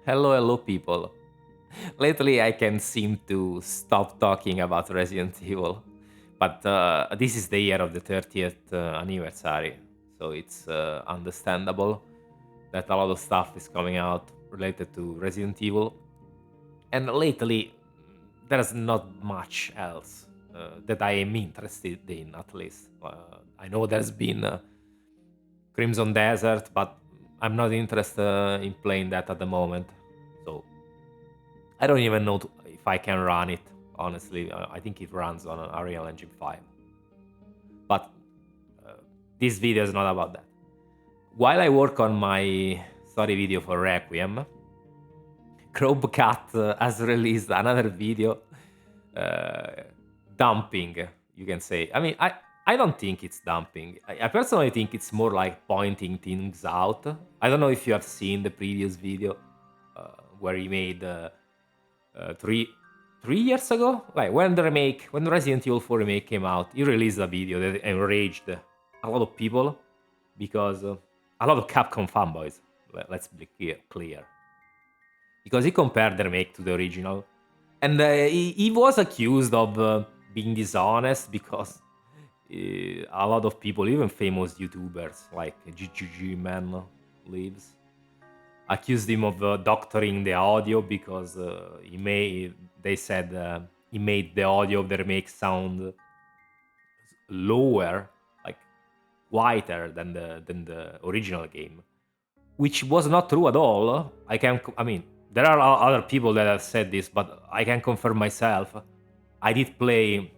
Hello, hello, people. Lately, I can't seem to stop talking about Resident Evil, but this is the year of the 30th anniversary, so it's understandable that a lot of stuff is coming out related to Resident Evil. And lately, there's not much else that I am interested in, at least. I know there's been Crimson Desert, but I'm not interested in playing that at the moment. So I don't even know if I can run it. Honestly, I think it runs on an Unreal Engine 5. But uh, this video is not about that. While I work on my story video for Requiem, Crowbcat has released another video uh, dumping, you can say. I don't think it's dumping. I personally think it's more like pointing things out. I don't know if you have seen the previous video where he made three years ago, like when the Resident Evil 4 remake came out, he released a video that enraged a lot of people because a lot of Capcom fanboys. Let's be clear, because he compared the remake to the original, and he was accused of being dishonest because a lot of people, even famous YouTubers like GGG Man Lives, accused him of doctoring the audio because they said he made the audio of the remake sound lower, like quieter than the original game, which was not true at all. I mean, there are other people that have said this, but I can confirm myself. I did play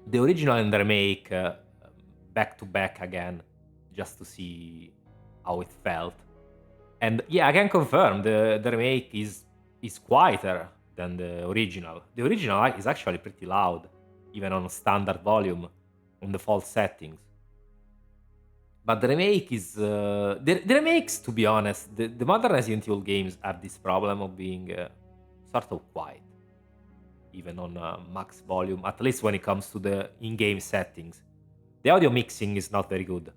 the original and the remake back to back again, just to see how it felt. And yeah, I can confirm the remake is quieter than the original. The original is actually pretty loud, even on standard volume, on default settings. But the remake is the remakes. To be honest, the modern Resident Evil games have this problem of being sort of quiet, even on max volume. At least when it comes to the in-game settings, the audio mixing is not very good.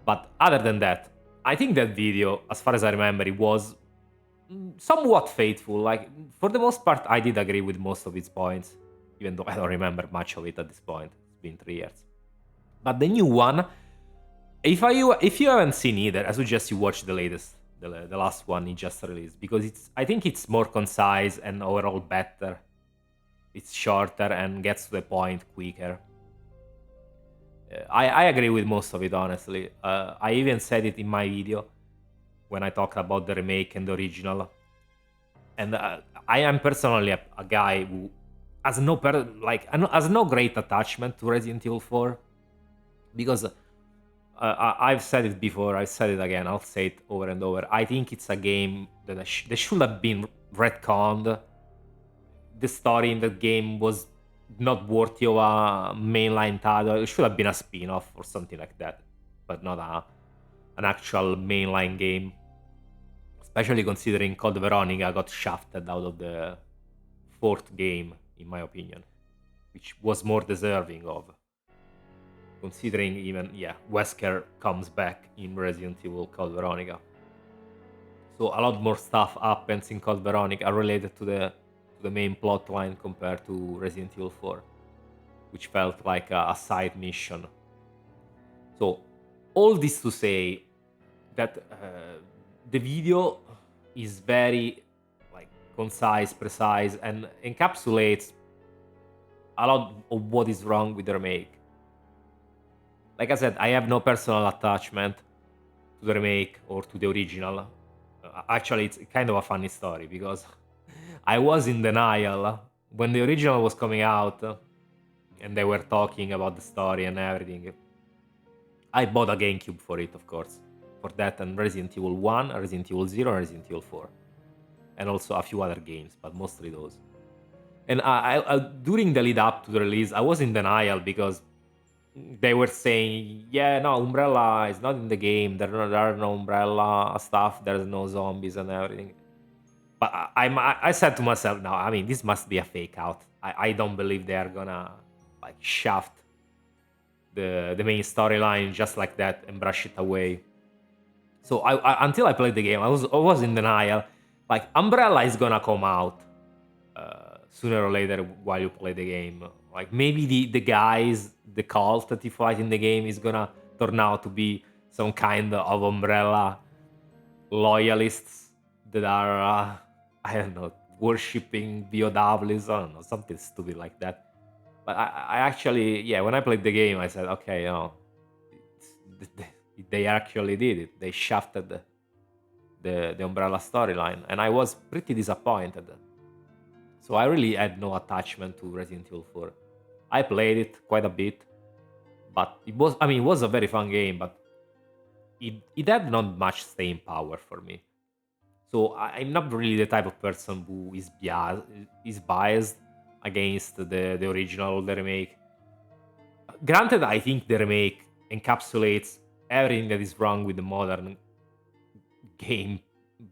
But other than that, I think that video, as far as I remember, it was somewhat faithful. Like, for the most part, I did agree with most of its points, even though I don't remember much of it at this point. It's been 3 years. But the new one, if you haven't seen either, I suggest you watch the latest, the last one he just released, because I think it's more concise and overall better. It's shorter and gets to the point quicker. I agree with most of it, honestly. I even said it in my video when I talked about the remake and the original. And I am personally a guy who has has no great attachment to Resident Evil 4, because I've said it before, I've said it again, I'll say it over and over. I think it's a game that should have been retconned. The story in that game was not worthy of a mainline title. It should have been a spin-off or something like that, but not an actual mainline game. Especially considering Code Veronica got shafted out of the fourth game, in my opinion, which was more deserving of. Considering even, yeah, Wesker comes back in Resident Evil Code Veronica. So a lot more stuff happens in Code Veronica related to the main plot line compared to Resident Evil 4, which felt like a side mission. So all this to say that the video is very like concise, precise, and encapsulates a lot of what is wrong with the remake. Like I said, I have no personal attachment to the remake or to the original. Actually, it's kind of a funny story because I was in denial when the original was coming out and they were talking about the story and everything. I bought a GameCube for it, of course. For that and Resident Evil 1, Resident Evil 0, and Resident Evil 4. And also a few other games, but mostly those. And during the lead up to the release, I was in denial because they were saying, yeah, no, Umbrella is not in the game. There are no Umbrella stuff. There's no zombies and everything. But I said to myself, no, I mean, this must be a fake out. I don't believe they are gonna like shaft the main storyline just like that and brush it away. So until I played the game, I was in denial. Like, Umbrella is gonna come out sooner or later while you play the game. Like, maybe the guys, the cult that you fight in the game is gonna turn out to be some kind of Umbrella loyalists that are, I don't know, worshipping BOWs. I don't know, something stupid like that. But I actually, yeah, when I played the game, I said, okay, they actually did it. They shafted the Umbrella storyline, and I was pretty disappointed. So I really had no attachment to Resident Evil 4. I played it quite a bit, but it was a very fun game, but it had not much staying power for me. So I'm not really the type of person who is biased against the original or the remake. Granted, I think the remake encapsulates everything that is wrong with the modern game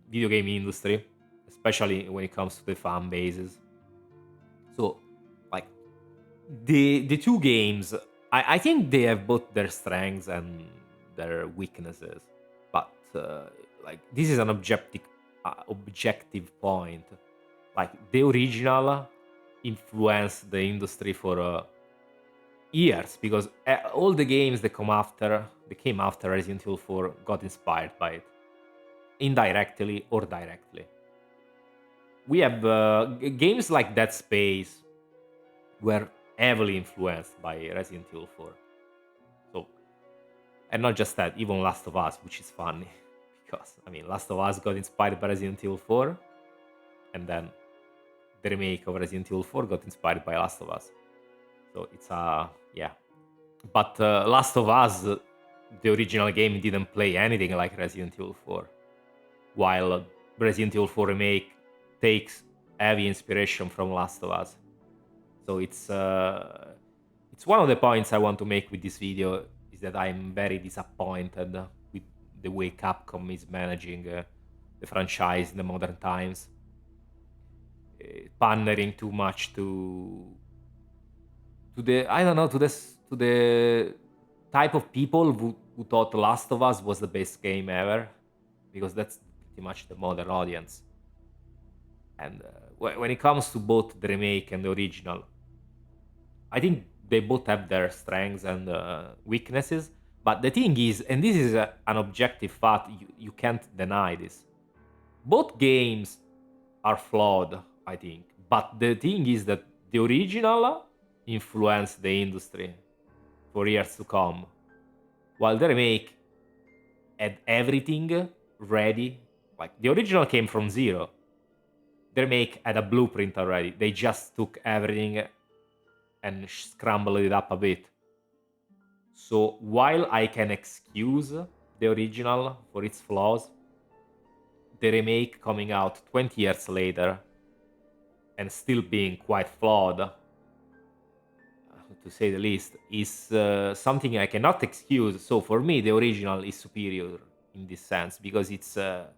video game industry, especially when it comes to the fan bases. So, like, the two games, I think they have both their strengths and their weaknesses, but like, this is an objective point. Like, the original influenced the industry for years, because all the games that came after Resident Evil 4 got inspired by it, indirectly or directly. We have games like Dead Space were heavily influenced by Resident Evil 4. So, and not just that, even Last of Us, which is funny, because Last of Us got inspired by Resident Evil 4, and then the remake of Resident Evil 4 got inspired by Last of Us. So it's yeah. But Last of Us, the original game, didn't play anything like Resident Evil 4, while Resident Evil 4 remake takes heavy inspiration from Last of Us. So it's one of the points I want to make with this video, is that I'm very disappointed with the way Capcom is managing the franchise in the modern times, pandering too much to the, I don't know, to the type of people who thought Last of Us was the best game ever, because that's pretty much the modern audience. And when it comes to both the remake and the original, I think they both have their strengths and weaknesses. But the thing is, and this is an objective fact, you can't deny this. Both games are flawed, I think. But the thing is that the original influenced the industry for years to come, while the remake had everything ready. Like, the original came from zero. The remake had a blueprint already. They just took everything and scrambled it up a bit. So while I can excuse the original for its flaws, the remake coming out 20 years later and still being quite flawed, to say the least, is something I cannot excuse. So for me, the original is superior in this sense, because it's a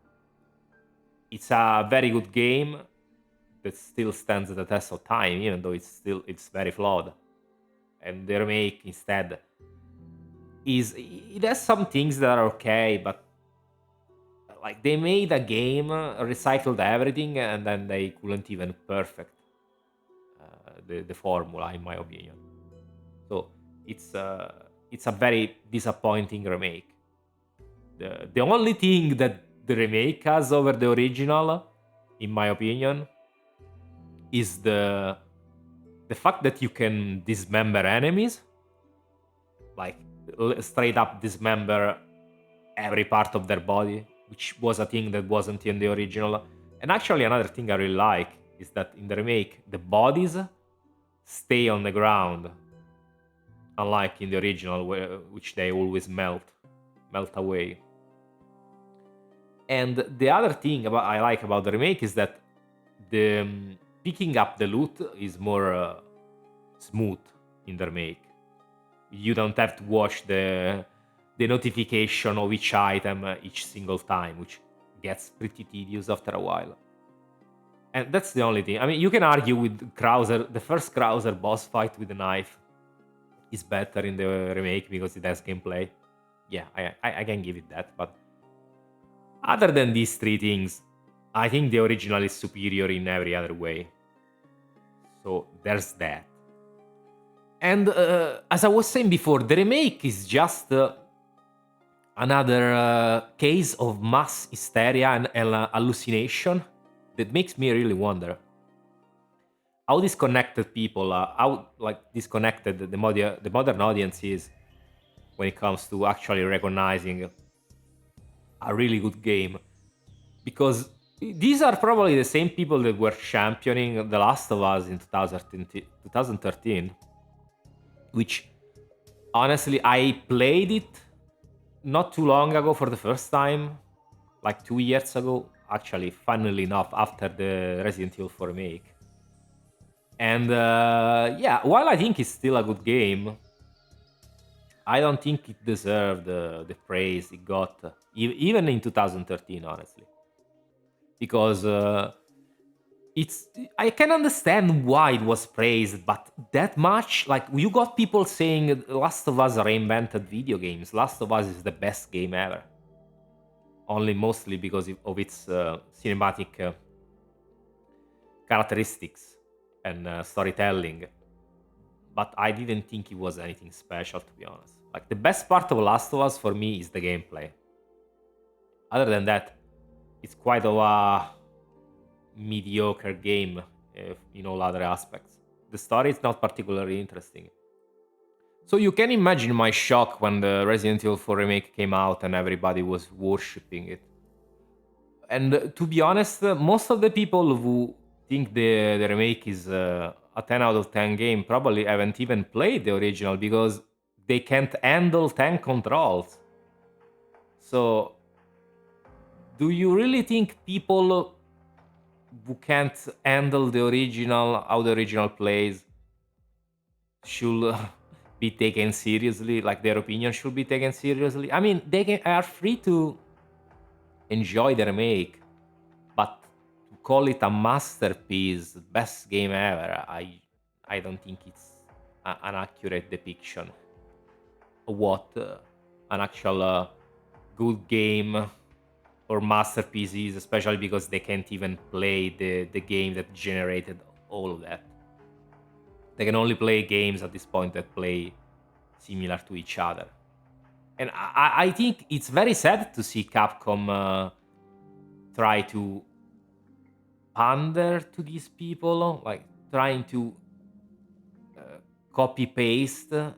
very good game that still stands the test of time, even though it's very flawed. And the remake instead it has some things that are okay, but like, they made a game, recycled everything, and then they couldn't even perfect the formula, in my opinion. So it's a very disappointing remake. The only thing that the remake has over the original, in my opinion, is the fact that you can dismember enemies, like straight up dismember every part of their body, which was a thing that wasn't in the original. And actually, another thing I really like is that in the remake, the bodies stay on the ground, unlike in the original, which they always melt away. And the other thing I like about the remake is that the picking up the loot is more smooth in the remake. You don't have to watch the notification of each item each single time, which gets pretty tedious after a while. And that's the only thing. You can argue with Krauser. The first Krauser boss fight with the knife is better in the remake because it has gameplay. Yeah, I can give it that. But other than these three things, I think the original is superior in every other way. So there's that. And as I was saying before, the remake is just another case of mass hysteria and hallucination that makes me really wonder how disconnected people are, how like disconnected the modern audience is when it comes to actually recognizing a really good game. Because these are probably the same people that were championing The Last of Us in 2013, which honestly I played it not too long ago for the first time, like 2 years ago, actually, funnily enough, after the Resident Evil 4 remake. And yeah, while I think it's still a good game, I don't think it deserved the praise it got, even in 2013, honestly. Because it's I can understand why it was praised, but that much, like you got people saying Last of Us reinvented video games. Last of Us is the best game ever. Only mostly because of its cinematic characteristics and storytelling. But I didn't think it was anything special, to be honest. Like the best part of Last of Us for me is the gameplay. Other than that, it's quite a mediocre game in all other aspects. The story is not particularly interesting. So you can imagine my shock when the Resident Evil 4 remake came out and everybody was worshipping it. And to be honest, most of the people who think the remake is a 10 out of 10 game probably haven't even played the original because they can't handle 10 controls. So, do you really think people who can't handle the original, how the original plays, should be taken seriously? Like their opinion should be taken seriously? I mean, are free to enjoy the remake, but to call it a masterpiece, best game ever, I don't think it's an accurate depiction of what an actual good game or masterpiece is, especially because they can't even play the game that generated all of that. They can only play games at this point that play similar to each other. And I think it's very sad to see Capcom try to pander to these people, like trying to copy paste to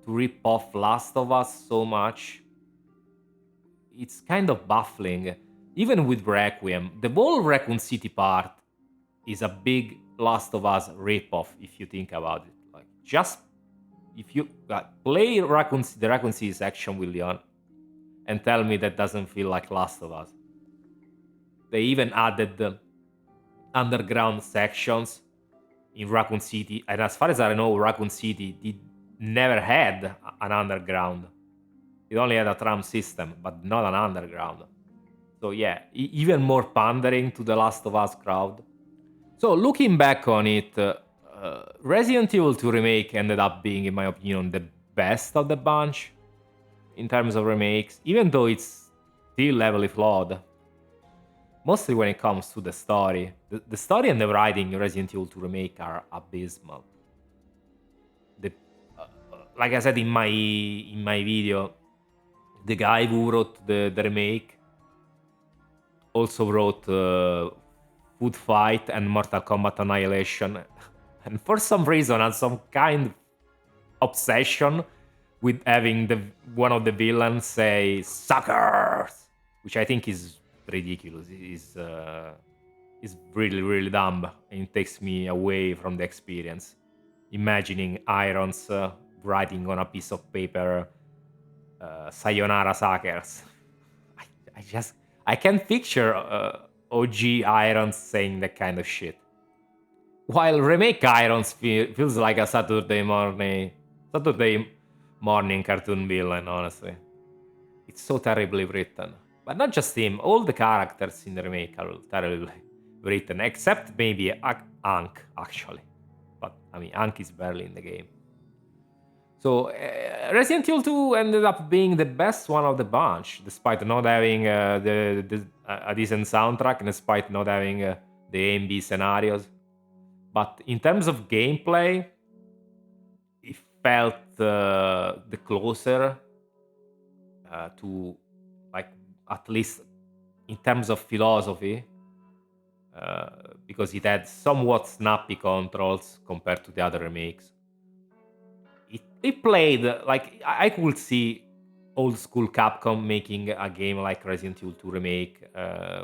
rip off Last of Us so much. It's kind of baffling. Even with Requiem, the whole Raccoon City part is a big Last of Us ripoff if you think about it. Like just if you play the Raccoon City section with Leon and tell me that doesn't feel like Last of Us. They even added the underground sections in Raccoon City, and as far as I know, Raccoon City did never had an underground. It only had a tram system, but not an underground. So yeah, even more pandering to the Last of Us crowd. So looking back on it, Resident Evil 2 Remake ended up being, in my opinion, the best of the bunch in terms of remakes, even though it's still heavily flawed. Mostly when it comes to the story. The story and the writing in Resident Evil 2 Remake are abysmal. The, like I said in my video, the guy who wrote the remake also wrote Food Fight and Mortal Kombat Annihilation. And for some reason, had some kind of obsession with having one of the villains say "suckers," which I think is ridiculous. Is really really dumb, and it takes me away from the experience. Imagining Irons writing on a piece of paper, "Sayonara suckers." I can't picture OG Irons saying that kind of shit. While remake Irons feels like a Saturday morning cartoon villain, honestly. It's so terribly written. But not just him, all the characters in the remake are terribly written, except maybe Ankh, actually. But, I mean, Ankh is barely in the game. So Resident Evil 2 ended up being the best one of the bunch, despite not having a decent soundtrack and despite not having the A and B scenarios. But in terms of gameplay, it felt the closer to, like, at least in terms of philosophy, because it had somewhat snappy controls compared to the other remakes. It played like I could see old school Capcom making a game like Resident Evil 2 remake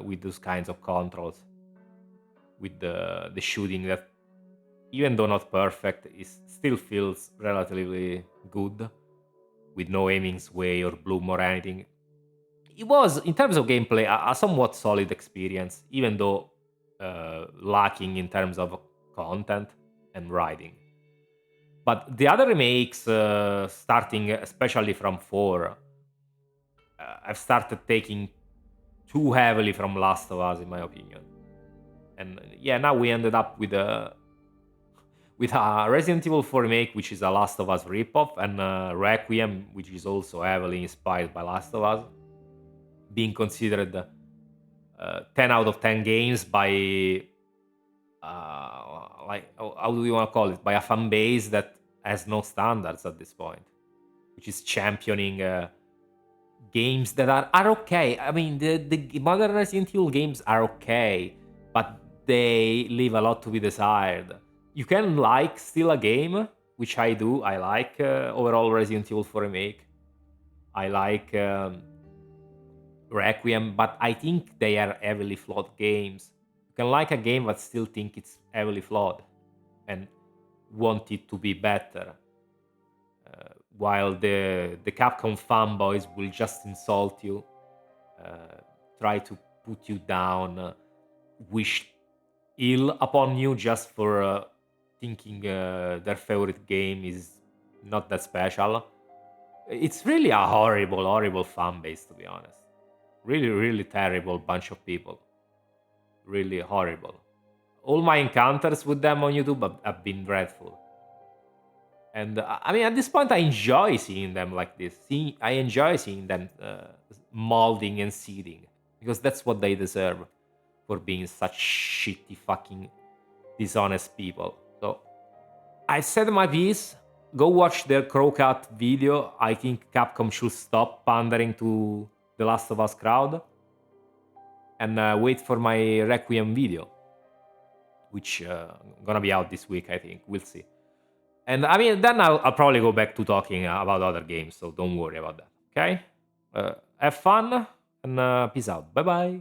with those kinds of controls, with the shooting that, even though not perfect, it still feels relatively good, with no aiming sway or bloom or anything. It was, in terms of gameplay, a somewhat solid experience, even though lacking in terms of content and writing. But the other remakes, starting especially from 4, I've started taking too heavily from Last of Us, in my opinion. And yeah, now we ended up with a Resident Evil 4 remake, which is a Last of Us ripoff, and Requiem, which is also heavily inspired by Last of Us, being considered 10 out of 10 games by, like, how do you want to call it? By a fan base that has no standards at this point, which is championing games that are okay. I mean, the modern Resident Evil games are okay, but they leave a lot to be desired. You can like still a game, which I do. I like overall Resident Evil 4 remake. I like Requiem, but I think they are heavily flawed games. You can like a game but still think it's heavily flawed and want it to be better. While the Capcom fanboys will just insult you, try to put you down, wish ill upon you just for thinking their favorite game is not that special. It's really a horrible, horrible fan base, to be honest. Really, really terrible bunch of people. Really horrible. All my encounters with them on YouTube have been dreadful. And I mean, at this point, I enjoy seeing them like this. I enjoy seeing them molding and seeding, because that's what they deserve for being such shitty, fucking dishonest people. So I said my piece. Go watch their Crowcat video. I think Capcom should stop pandering to the Last of Us crowd, and wait for my Requiem video, which gonna be out this week, I think. We'll see. And I mean, then I'll probably go back to talking about other games, so don't worry about that. Okay? Have fun, and peace out. Bye bye.